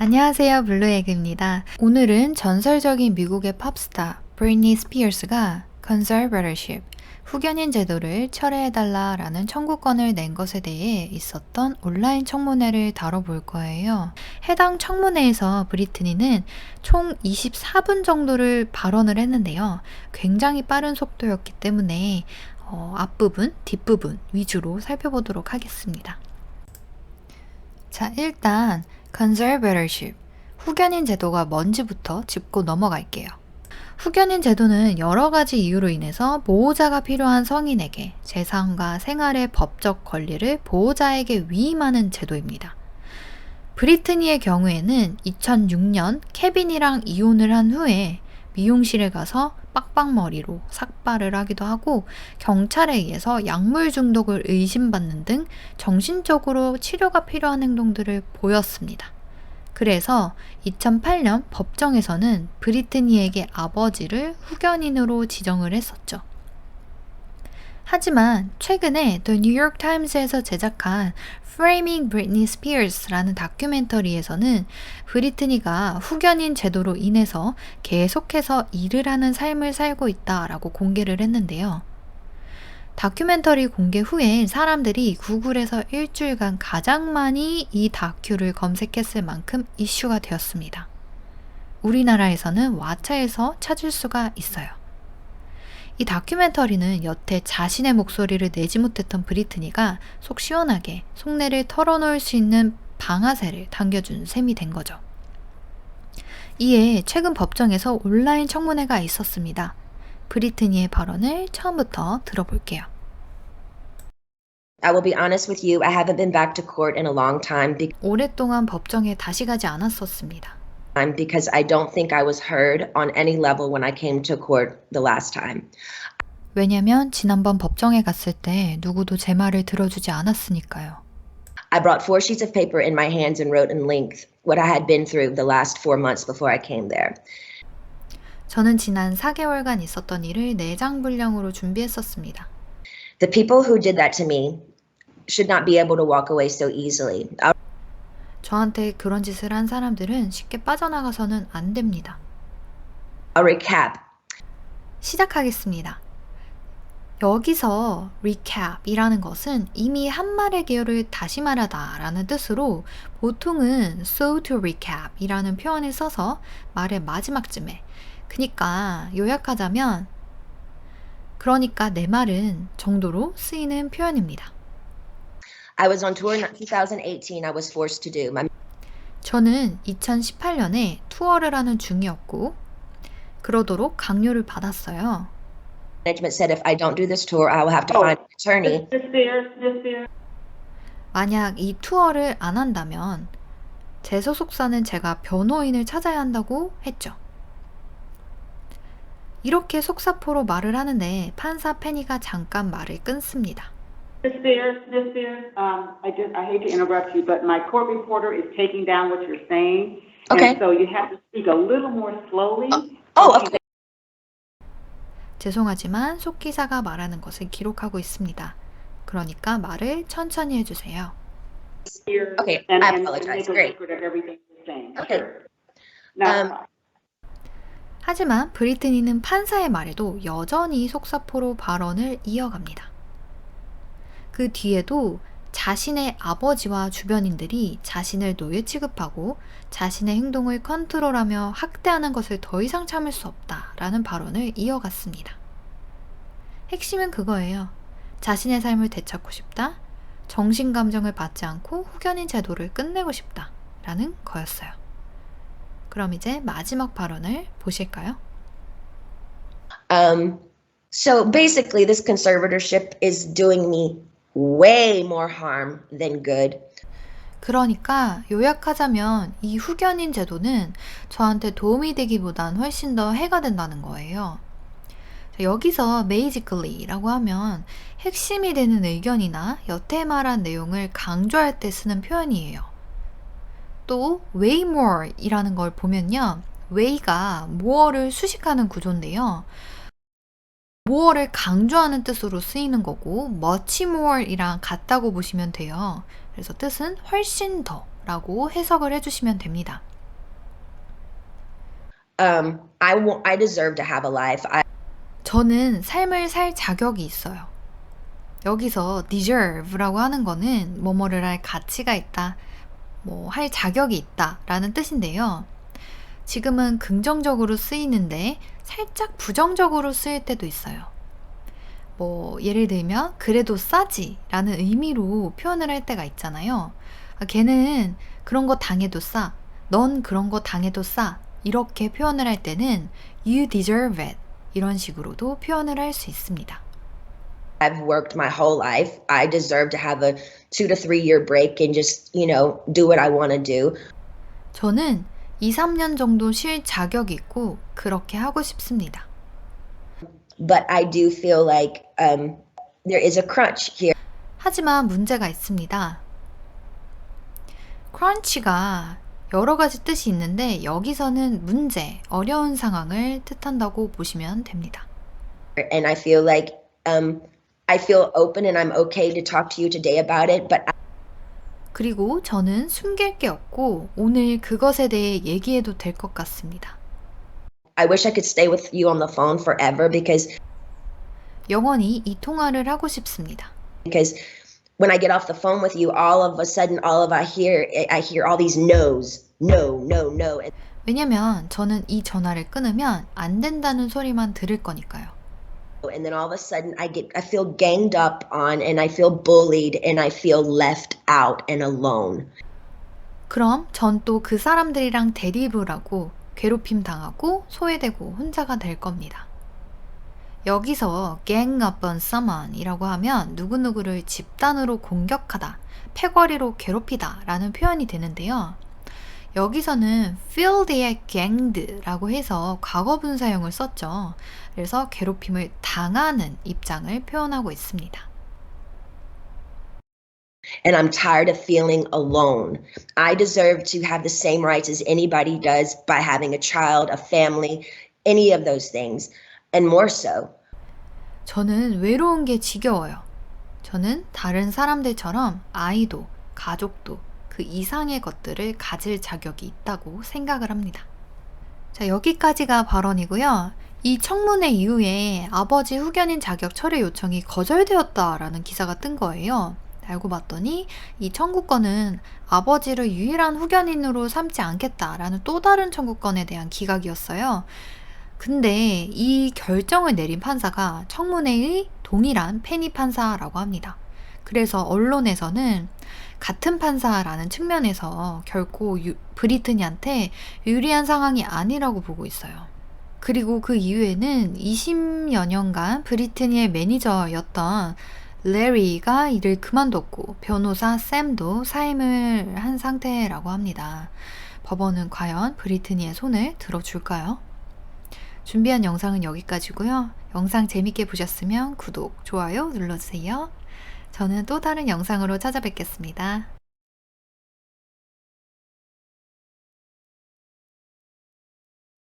안녕하세요, 블루에그입니다. 오늘은 전설적인 미국의 팝스타 브리트니 스피어스가 conservatorship, 후견인 제도를 철회해달라라는 청구권을 낸 것에 대해 있었던 온라인 청문회를 다뤄볼 거예요. 해당 청문회에서 브리트니는 총 24분 정도를 발언을 했는데요. 굉장히 빠른 속도였기 때문에 앞부분, 뒷부분 위주로 살펴보도록 하겠습니다. 자, 일단 conservatorship, 후견인 제도가 뭔지부터 짚고 넘어갈게요. 후견인 제도는 여러 가지 이유로 인해서 보호자가 필요한 성인에게 재산과 생활의 법적 권리를 보호자에게 위임하는 제도입니다. 브리트니의 경우에는 2006년 케빈이랑 이혼을 한 후에 미용실에 가서 빡빡머리로 삭발을 하기도 하고 경찰에 의해서 약물 중독을 의심받는 등 정신적으로 치료가 필요한 행동들을 보였습니다. 그래서 2008년 법정에서는 브리트니에게 아버지를 후견인으로 지정을 했었죠. 하지만 최근에 The New York Times에서 제작한 Framing Britney Spears라는 다큐멘터리에서는 브리트니가 후견인 제도로 인해서 계속해서 일을 하는 삶을 살고 있다라고 공개를 했는데요. 다큐멘터리 공개 후에 사람들이 구글에서 일주일간 가장 많이 이 다큐를 검색했을 만큼 이슈가 되었습니다. 우리나라에서는 왓챠에서 찾을 수가 있어요. 이 다큐멘터리는 여태 자신의 목소리를 내지 못했던 브리트니가 속 시원하게 속내를 털어놓을 수 있는 방아쇠를 당겨준 셈이 된 거죠. 이에 최근 법정에서 온라인 청문회가 있었습니다. 브리트니의 발언을 처음부터 들어볼게요. I will be honest with you, I haven't been back to court in a long time 오랫동안 법정에 다시 가지 않았었습니다. because I don't think I was heard on any level when I came to court the last time. 왜냐면 지난번 법정에 갔을 때 누구도 제 말을 들어주지 않았으니까요. I brought 4 sheets of paper in my hands and wrote in length what I had been through the last 4 months before I came there. 저는 지난 4개월간 있었던 일을 4장 분량으로 준비했었습니다. The people who did that to me should not be able to walk away so easily. 저한테 그런 짓을 한 사람들은 쉽게 빠져나가서는 안 됩니다. I'll recap. 시작하겠습니다. 여기서 recap이라는 것은 이미 한 말의 개요를 다시 말하다 라는 뜻으로 보통은 so to recap 이라는 표현을 써서 말의 마지막쯤에 그러니까 요약하자면 그러니까 내 말은 정도로 쓰이는 표현입니다. I was on tour in 2018. I was forced to do. 저는 2018년에 투어를 하는 중이었고 그러도록 강요를 받았어요. Management said if I don't do this tour, I will have to find an attorney. 만약 이 투어를 안 한다면 제 소속사는 제가 변호인을 찾아야 한다고 했죠. 이렇게 속사포로 말을 하는데 판사 페니가 잠깐 말을 끊습니다. Miss Spears, I hate to interrupt you, but my court reporter is taking down what you're saying. Okay. And so you have to speak a little more slowly. Of course. 죄송하지만 속기사가 말하는 것을 기록하고 있습니다. 그러니까 말을 천천히 해주세요. Okay, And I apologize. make a Great. record of everything you're saying. Okay. Sure. Now, 하지만 브리트니는 판사의 말에도 여전히 속사포로 발언을 이어갑니다. 그 뒤에도 자신의 아버지와 주변인들이 자신을 노예 취급하고 자신의 행동을 컨트롤하며 학대하는 것을 더 이상 참을 수 없다라는 발언을 이어갔습니다. 핵심은 그거예요. 자신의 삶을 되찾고 싶다, 정신감정을 받지 않고 후견인 제도를 끝내고 싶다라는 거였어요. 그럼 이제 마지막 발언을 보실까요? So basically, this conservatorship is doing me way more harm than good. 그러니까 요약하자면 이 후견인 제도는 저한테 도움이 되기보단 훨씬 더 해가 된다는 거예요. 여기서 basically라고 하면 핵심이 되는 의견이나 여태 말한 내용을 강조할 때 쓰는 표현이에요. 또 way more 이라는 걸 보면요. way가 more를 수식하는 구조인데요. more를 강조하는 뜻으로 쓰이는 거고 much more 이랑 같다고 보시면 돼요. 그래서 뜻은 훨씬 더 라고 해석을 해주시면 됩니다. I deserve to have a life. 저는 삶을 살 자격이 있어요. 여기서 deserve라고 하는 거는 뭐뭐를 할 가치가 있다, 뭐 할 자격이 있다 라는 뜻인데요. 지금은 긍정적으로 쓰이는데 살짝 부정적으로 쓰일 때도 있어요. 뭐 예를 들면 그래도 싸지 라는 의미로 표현을 할 때가 있잖아요. 걔는 그런 거 당해도 싸, 넌 그런 거 당해도 싸, 이렇게 표현을 할 때는 you deserve it 이런 식으로도 표현을 할 수 있습니다. I've worked my whole life. I deserve to have a 2 to 3 year break and just, do what I want to do. 저는 2, 3년 정도 쉴 자격이 있고 그렇게 하고 싶습니다. But I do feel like there is a crunch here. 하지만 문제가 있습니다. crunch가 여러 가지 뜻이 있는데 여기서는 문제, 어려운 상황을 뜻한다고 보시면 됩니다. And I feel like I feel open and I'm okay to talk to you today about it, but 그리고 저는 숨길 게 없고 오늘 그것에 대해 얘기해도 될 것 같습니다. I wish I could stay with you on the phone forever because 영원히 이 통화를 하고 싶습니다. when I get off the phone with you, all of a sudden, I hear all these no's, no, no, no. 왜냐면 저는 이 전화를 끊으면 안 된다는 소리만 들을 거니까요. And then all of a sudden I feel ganged up on and I feel bullied and I feel left out and alone. 그럼 전 또 그 사람들이랑 대립을 하고 괴롭힘 당하고 소외되고 혼자가 될 겁니다. 여기서 gang up on someone 이라고 하면 누구누구를 집단으로 공격하다, 패거리로 괴롭히다 라는 표현이 되는데요. 여기서는 feel they ganged 라고 해서 과거분사형을 썼죠. 그래서 괴롭힘을 당하는 입장을 표현하고 있습니다. And I'm tired of feeling alone. I deserve to have the same rights as anybody does by having a child, a family, any of those things, and more so. 저는 외로운 게 지겨워요. 저는 다른 사람들처럼 아이도, 가족도, 그 이상의 것들을 가질 자격이 있다고 생각을 합니다. 자, 여기까지가 발언이고요. 이 청문회 이후에 아버지 후견인 자격 철회 요청이 거절되었다라는 기사가 뜬 거예요. 알고 봤더니 이 청구권은 아버지를 유일한 후견인으로 삼지 않겠다라는 또 다른 청구권에 대한 기각이었어요. 근데 이 결정을 내린 판사가 청문회의 동일한 페니 판사라고 합니다. 그래서 언론에서는 같은 판사라는 측면에서 결코 브리트니한테 유리한 상황이 아니라고 보고 있어요. 그리고 그 이후에는 20여 년간 브리트니의 매니저였던 레리가 일을 그만뒀고 변호사 샘도 사임을 한 상태라고 합니다. 법원은 과연 브리트니의 손을 들어줄까요? 준비한 영상은 여기까지고요. 영상 재밌게 보셨으면 구독, 좋아요 눌러주세요. 저는 또 다른 영상으로 찾아뵙겠습니다.